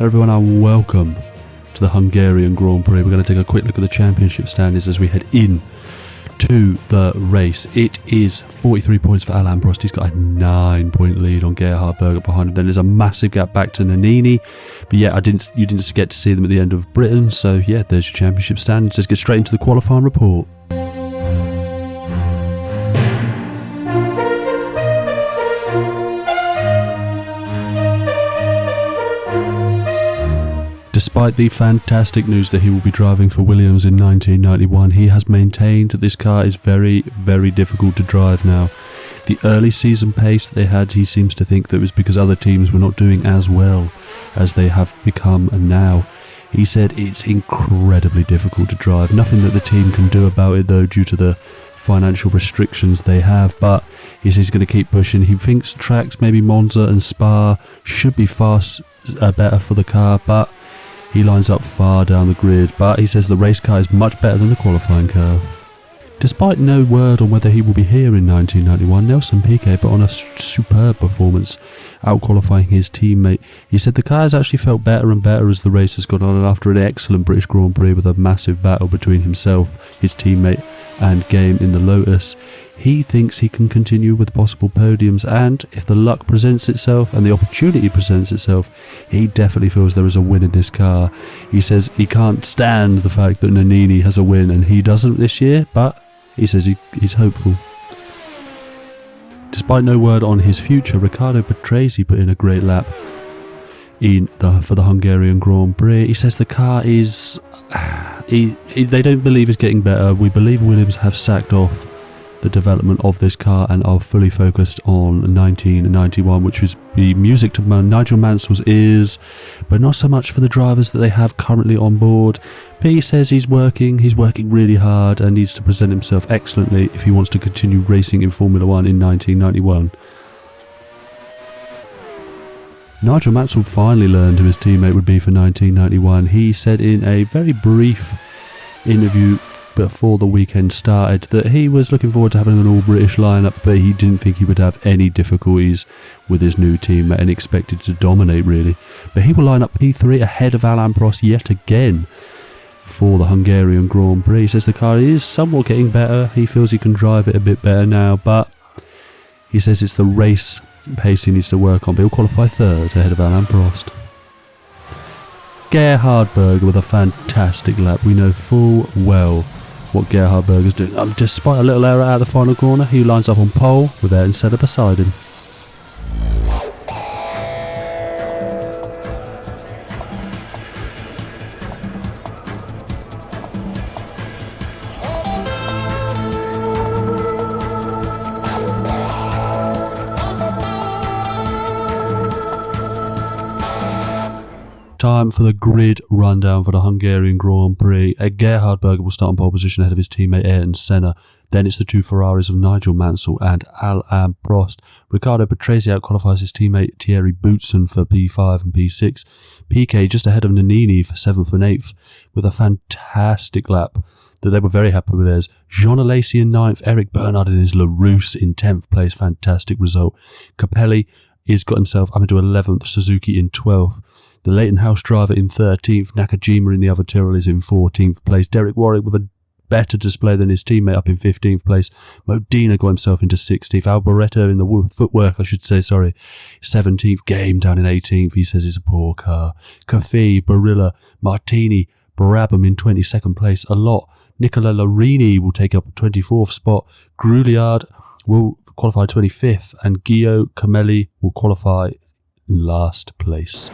Hello everyone and welcome to the Hungarian Grand Prix. We're going to take a quick look at the championship standings as we head in to the race. It is 43 points for Alain Prost. He's got a 9-point lead on Gerhard Berger behind him. Then there's a massive gap back to Nannini. But yeah, you didn't get to see them at the end of Britain. So yeah, there's your championship standings. Let's get straight into the qualifying report. Despite the fantastic news that he will be driving for Williams in 1991, he has maintained that this car is very, very difficult to drive now. The early season pace that they had, he seems to think that was because other teams were not doing as well as they have become now. He said it's incredibly difficult to drive. Nothing that the team can do about it though due to the financial restrictions they have, but he says he's going to keep pushing. He thinks tracks, maybe Monza and Spa, should be better for the car, but he lines up far down the grid, but he says the race car is much better than the qualifying car. Despite no word on whether he will be here in 1991, Nelson Piquet put on a superb performance, out-qualifying his teammate. He said the car has actually felt better and better as the race has gone on, and after an excellent British Grand Prix with a massive battle between himself, his teammate and Game in the Lotus, he thinks he can continue with possible podiums, and if the luck presents itself and the opportunity presents itself, he definitely feels there is a win in this car. He says he can't stand the fact that Nannini has a win and he doesn't this year, but he says he's hopeful. Despite no word on his future, Riccardo Patrese put in a great lap for the Hungarian Grand Prix. He says the car is... they don't believe it's getting better. We believe Williams have sacked off the development of this car and are fully focused on 1991, which was the music to Nigel Mansell's ears, but not so much for the drivers that they have currently on board. But he says he's working really hard and needs to present himself excellently if he wants to continue racing in Formula 1 in 1991. Nigel Mansell finally learned who his teammate would be for 1991. He said in a very brief interview before the weekend started that he was looking forward to having an all-British lineup, but he didn't think he would have any difficulties with his new teammate and expected to dominate really. But he will line up P3 ahead of Alain Prost yet again for the Hungarian Grand Prix. He says the car is somewhat getting better. He feels he can drive it a bit better now, but he says it's the race pace he needs to work on, but he'll qualify third ahead of Alain Prost. Gerhard Berger with a fantastic lap. We know full well what Gerhard Berger's doing. Despite a little error out of the final corner, he lines up on pole with Ayrton Senna beside him. Time for the grid rundown for the Hungarian Grand Prix. Gerhard Berger will start on pole position ahead of his teammate Ayrton Senna. Then it's the two Ferraris of Nigel Mansell and Alain Prost. Riccardo Patrese out-qualifies his teammate Thierry Boutsen for P5 and P6. Piquet just ahead of Nannini for 7th and 8th with a fantastic lap that they were very happy with theirs. Jean Alesi in 9th, Eric Bernard in his LaRousse in 10th place. Fantastic result. Capelli has got himself up into 11th, Suzuki in 12th. The Leighton House driver in 13th, Nakajima in the other Tyrrell is in 14th place. Derek Warwick with a better display than his teammate up in 15th place. Modena got himself into 16th. Alboreto in the footwork, 17th. Game down in 18th. He says it's a poor car. Cafe, Barilla, Martini, Brabham in 22nd place. A lot. Nicola Larini will take up 24th spot. Grouillard will qualify 25th. And Guillaume Camelli will qualify in last place.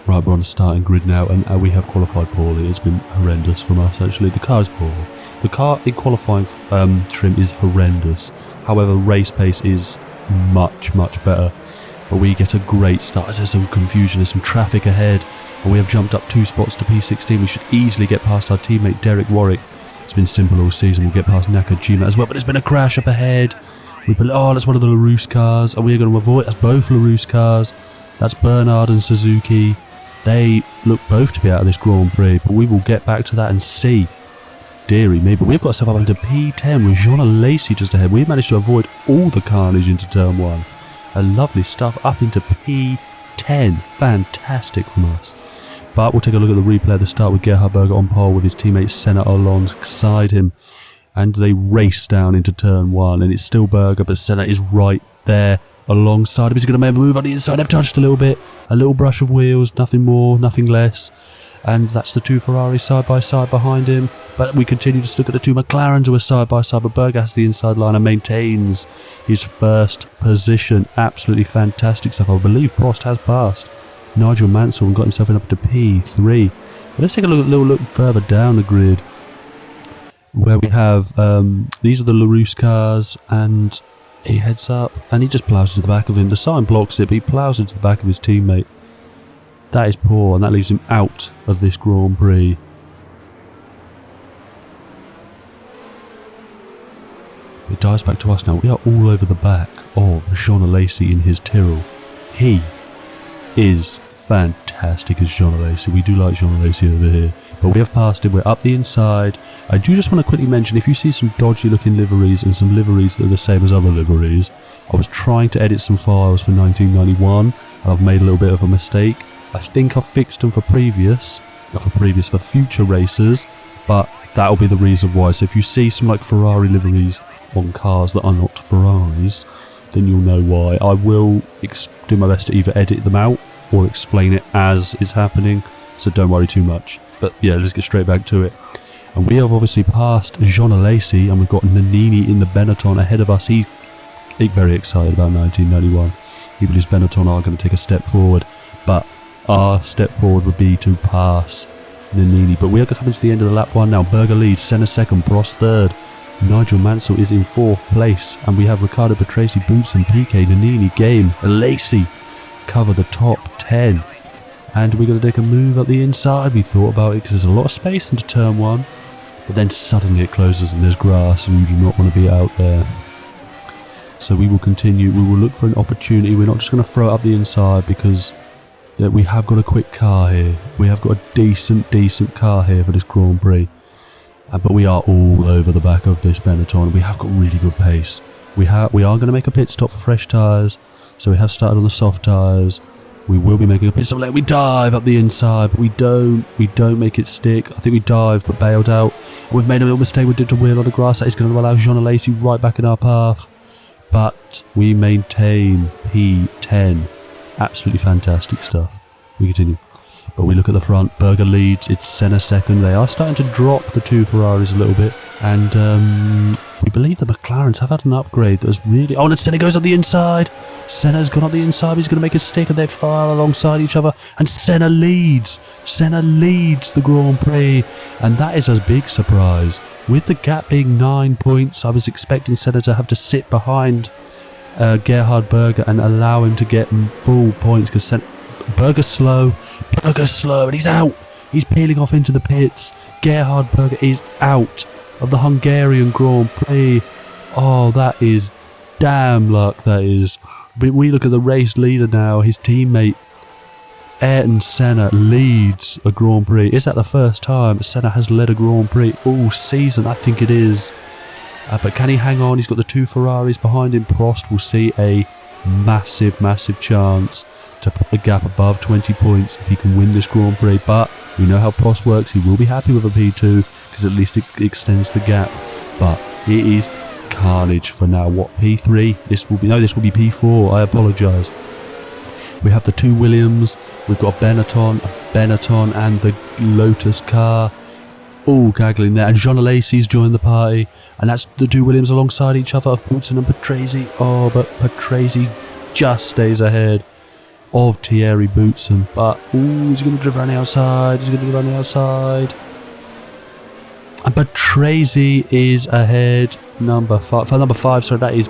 Right, we're on the starting grid now, and we have qualified poorly. It's been horrendous from us, actually. The car is poor. The car in qualifying trim is horrendous. However, race pace is much, much better. But we get a great start. There's some confusion, there's some traffic ahead, and we have jumped up 2 spots to P16. We should easily get past our teammate Derek Warwick. It's been simple all season. We'll get past Nakajima as well, but there's been a crash up ahead. That's one of the LaRousse cars, and we're going to avoid. That's both LaRousse cars. That's Bernard and Suzuki. They look both to be out of this Grand Prix, but we will get back to that and see. Deary me, but we've got ourselves up into P10 with Jean Alesi just ahead. We've managed to avoid all the carnage into turn 1. A lovely stuff up into P10. 10. Fantastic from us. But we'll take a look at the replay at the start with Gerhard Berger on pole with his teammate Senna alongside him. And they race down into turn 1, and it's still Berger, but Senna is right there alongside him. He's going to make a move on the inside. They've touched a little bit. A little brush of wheels, nothing more, nothing less. And that's the 2 Ferraris side by side behind him. But we continue to look at the 2 McLarens who are side by side. But Berger has the inside line and maintains his first position. Absolutely fantastic stuff. I believe Prost has passed Nigel Mansell and got himself up to P3. But let's take a little look further down the grid, where we have these are the LaRousse cars, and he heads up and he just ploughs to the back of him. The sign blocks it, but he ploughs into the back of his teammate. That is poor, and that leaves him out of this Grand Prix. It dives back to us now. We are all over the back of Jean Lacey in his Tyrrell. He is fantastic as Jean Lacey. We do like Jean Lacey over here, but we have passed him. We're up the inside. I do just want to quickly mention, if you see some dodgy looking liveries and some liveries that are the same as other liveries, I was trying to edit some files for 1991 and I've made a little bit of a mistake. I think I've fixed them for future races, but that'll be the reason why. So if you see some like Ferrari liveries on cars that are not Ferraris, then you'll know why. I will do my best to either edit them out or explain it as it's happening, so don't worry too much. But yeah, let's get straight back to it. And we have obviously passed Jean Lacey, and we've got Nannini in the Benetton ahead of us. He's very excited about 1991. He believes Benetton are going to take a step forward, but our step forward would be to pass Nannini. But we are coming to the end of the lap 1 now. Berger leads, Senna second, Prost third. Nigel Mansell is in 4th place, and we have Riccardo Patrese, Boutsen, Piquet, Nannini, Game, and Lacey cover the top 10. And we're going to take a move up the inside. We thought about it because there's a lot of space into turn 1, but then suddenly it closes and there's grass, and you do not want to be out there. So we will continue. We will look for an opportunity. We're not just going to throw it up the inside, because we have got a quick car here. We have got a decent car here for this Grand Prix. But we are all over the back of this Benetton. We have got really good pace. We are going to make a pit stop for fresh tyres. So we have started on the soft tyres. We will be making a pit stop later. We dive up the inside, but we don't make it stick. I think we dived but bailed out. We've made a little mistake. We did the wheel on the grass. That is going to allow Jean Lacey right back in our path. But we maintain P10. Absolutely fantastic stuff. We continue. But we look at the front. Berger leads. It's Senna second. They are starting to drop the 2 Ferraris a little bit. And we believe the McLarens have had an upgrade that was really... Oh, and Senna goes up the inside. Senna's gone up the inside. He's going to make a stick, and they fire alongside each other. And Senna leads. Senna leads the Grand Prix. And that is a big surprise. With the gap being 9 points, I was expecting Senna to have to sit behind Gerhard Berger and allow him to get full points, because Berger's slow, and he's out. He's peeling off into the pits. Gerhard Berger is out of the Hungarian Grand Prix. Oh, that is damn luck, that is. But we look at the race leader now. His teammate Ayrton Senna leads a Grand Prix. Is that the first time Senna has led a Grand Prix all season? I think it is. But can he hang on? He's got the 2 Ferraris behind him. Prost will see a massive chance to put the gap above 20 points if he can win this Grand Prix. But we know how Prost works. He will be happy with a P2, because at least it extends the gap. But it is carnage for now. What, P3? This will be P4. I apologise. We have the 2 Williams. We've got a Benetton and the Lotus car. All gaggling there, and Jean Lacey's joined the party, and that's the 2 Williams alongside each other of Boutsen and Patrese. Oh, but Patrese just stays ahead of Thierry Boutsen. But he's going to drift around the outside. And Patrese is ahead. Number 5. So that is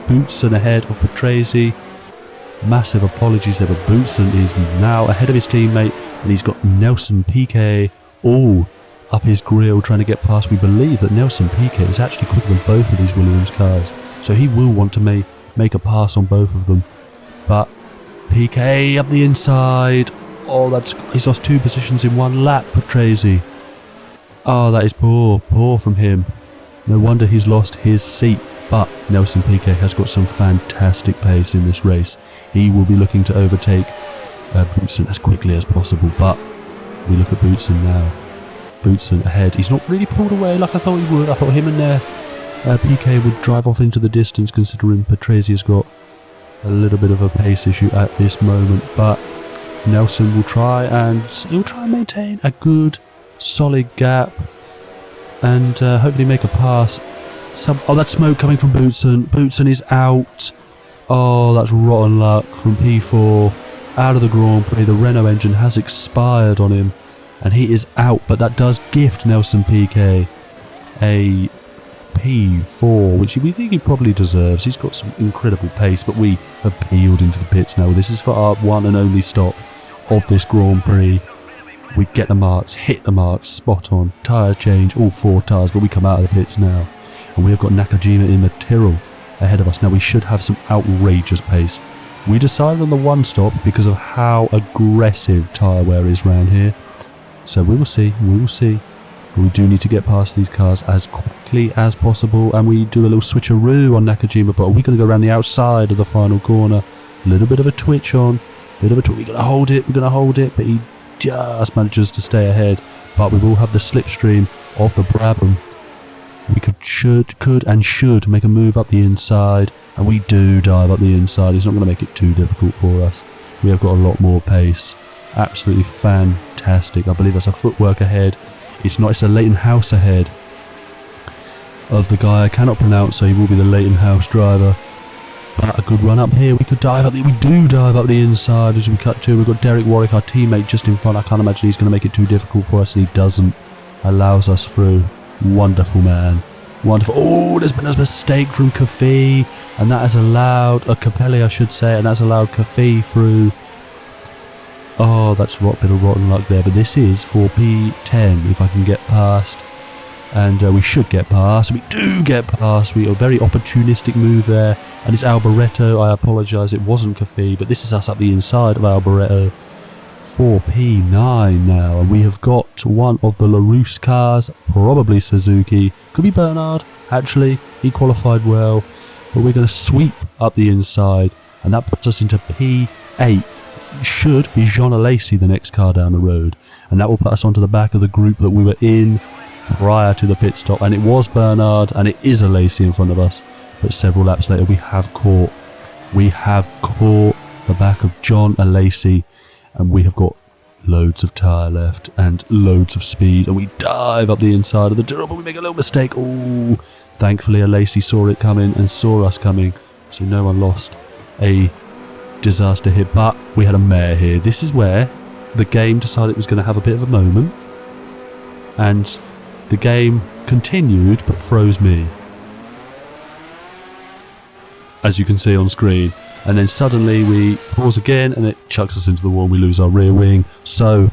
Boutsen ahead of Patrese. Massive apologies there, but Boutsen is now ahead of his teammate, and he's got Nelson Piquet all up his grill trying to get past. We believe that Nelson Piquet is actually quicker than both of these Williams cars, so he will want to make a pass on both of them. But Piquet up the inside. Oh, he's lost 2 positions in 1 lap, Patrese. Oh, that is poor from him. No wonder he's lost his seat. But Nelson Piquet has got some fantastic pace in this race. He will be looking to overtake Boutsen as quickly as possible, but we look at Boutsen now. Boutsen ahead. He's not really pulled away like I thought he would. I thought him and PK would drive off into the distance, considering Patrese got a little bit of a pace issue at this moment, but Nelson will try and maintain a good solid gap and hopefully make a pass. Oh, that's smoke coming from Boutsen. Boutsen is out. Oh, that's rotten luck from P4 out of the Grand Prix. The Renault engine has expired on him and he is out, but that does gift Nelson Piquet a P4, which we think he probably deserves. He's got some incredible pace, but we have peeled into the pits now. This is for our one and only stop of this Grand Prix. We get the marks, hit the marks, spot on, tyre change, all 4 tyres, but we come out of the pits now. And we have got Nakajima in the Tyrrell ahead of us. Now we should have some outrageous pace. We decided on the 1 stop because of how aggressive tyre wear is around here. So we will see, But we do need to get past these cars as quickly as possible, and we do a little switcheroo on Nakajima, but are we going to go around the outside of the final corner? A little bit of a twitch on, we're going to hold it, but he just manages to stay ahead. But we will have the slipstream of the Brabham. We could and should make a move up the inside, and we do dive up the inside. It's not going to make it too difficult for us. We have got a lot more pace. Absolutely fantastic. I believe that's a footwork ahead. It's not, it's a Leighton House ahead of the guy I cannot pronounce, so he will be the Leighton House driver. But a good run up here. We could dive up we do dive up the inside as we cut to. We've got Derek Warwick, our teammate, just in front. I can't imagine he's going to make it too difficult for us, and he doesn't. Allows us through. Wonderful, man. Wonderful. Oh, there's been a mistake from Cafe, and that has allowed, Capelli I should say, and that's allowed Cafe through. Oh, that's a bit of rotten luck there, but this is for P10 if I can get past, and we should get past. We do get past. We a very opportunistic move there, and it's Alboreto. I apologise, it wasn't Cafe, but this is us up the inside of Alboreto for P9 now, and we have got one of the LaRousse cars, probably Suzuki, could be Bernard. Actually, he qualified well, but we're going to sweep up the inside, and that puts us into P8. Should be Jean Alesi, the next car down the road, and that will put us onto the back of the group that we were in prior to the pit stop, and it was Bernard and it is Alesi in front of us, but several laps later we have caught the back of John Alesi, and we have got loads of tyre left and loads of speed, and we dive up the inside of the Tyrrell, but we make a little mistake. Oh, thankfully Alesi saw it coming and saw us coming, so no one lost a disaster hit, but we had a mare here. This is where the game decided it was going to have a bit of a moment, and the game continued but froze me, as you can see on screen, and then suddenly we pause again and it chucks us into the wall and we lose our rear wing. So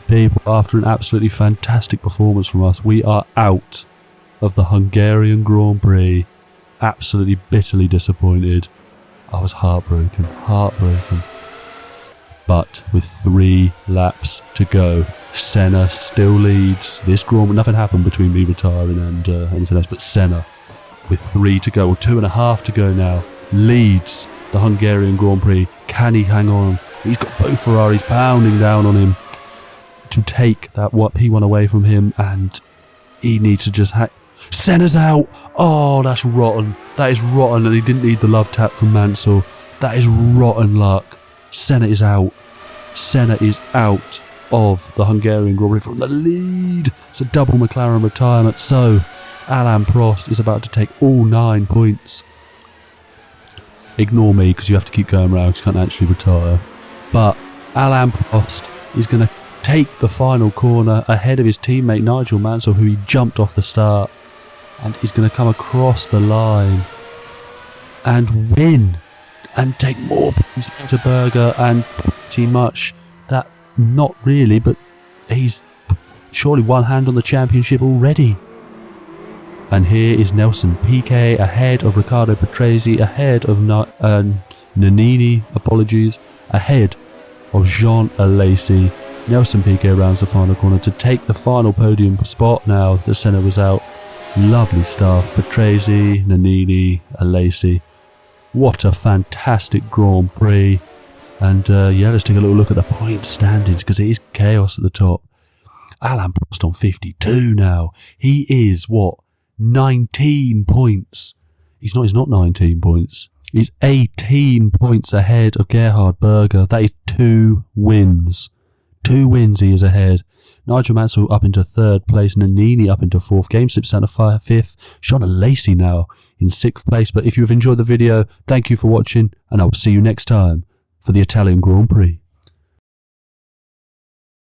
people, after an absolutely fantastic performance from us, we are out of the Hungarian Grand Prix. Absolutely bitterly disappointed. I was heartbroken. But with 3 laps to go, Senna still leads this Grand Prix. Nothing happened between me retiring and anything else, but Senna, with 3 to go, or 2.5 to go now, leads the Hungarian Grand Prix. Can he hang on? He's got both Ferraris pounding down on him to take that P1 away from him, and he needs to just Senna's out. Oh, that's rotten. That is rotten, and he didn't need the love tap from Mansell. That is rotten luck. Senna is out. Senna is out of the Hungarian Grand Prix from the lead. It's a double McLaren retirement. So Alain Prost is about to take all 9 points. Ignore me because you have to keep going around because you can't actually retire. But Alain Prost is going to take the final corner ahead of his teammate Nigel Mansell, who he jumped off the start, and he's going to come across the line and win and take more points to Berger, and pretty much that, not really, but he's surely one hand on the championship already. And here is Nelson Piquet ahead of Riccardo Patrese, ahead of Nannini, ahead of Jean Alesi. Nelson Piquet rounds the final corner to take the final podium spot now that Senna was out. Lovely stuff. Patrese, Nannini, Alesi. What a fantastic Grand Prix. And yeah, let's take a little look at the point standings, because it is chaos at the top. Alain Prost on 52 now. He is, what, 19 points. He's not 19 points. He's 18 points ahead of Gerhard Berger. That is 2 wins. 2 wins he is ahead. Nigel Mansell up into 3rd place. Nannini up into 4th. Game slips down to 5th. Shauna Lacey now in 6th place. But if you've enjoyed the video, thank you for watching, and I will see you next time for the Italian Grand Prix.